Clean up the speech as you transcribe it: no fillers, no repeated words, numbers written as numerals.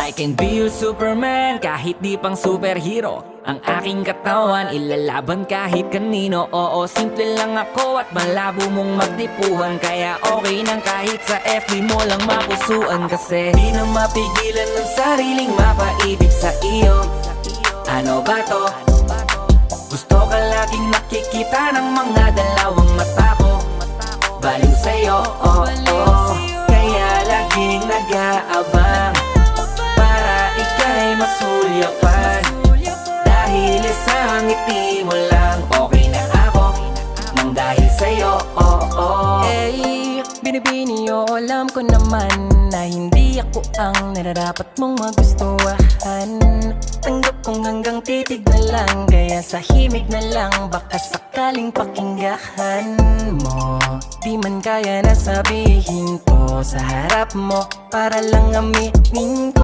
I can be your Superman kahit di pang superhero. Ang aking katawan ilalaban kahit kanino. Oo, simple lang ako at malabo mong magdipuhan. Kaya okay nang kahit sa FB mo lang mapusuan. Kasi di na mapigilan ng sariling mapaibig sa iyo. Ano ba to? Gusto ka laging nakikita ng mga dalawang mata ko. Baliw sa'yo, oh, oh. Kaya laging nag-aabang para ika'y masulyapan. Dahil isang ngiti mo lang, okay na ako nang dahil sa'yo, oh, oh. Eh, binibini o alam ko naman na hindi ako ang nararapat mong magustuhan. Tanggap kong hanggang titig na lang, kaya sa himig na lang baka sakaling pakinggan mo. Di man kaya na sabihin ko sa harap mo para lang aminin ko.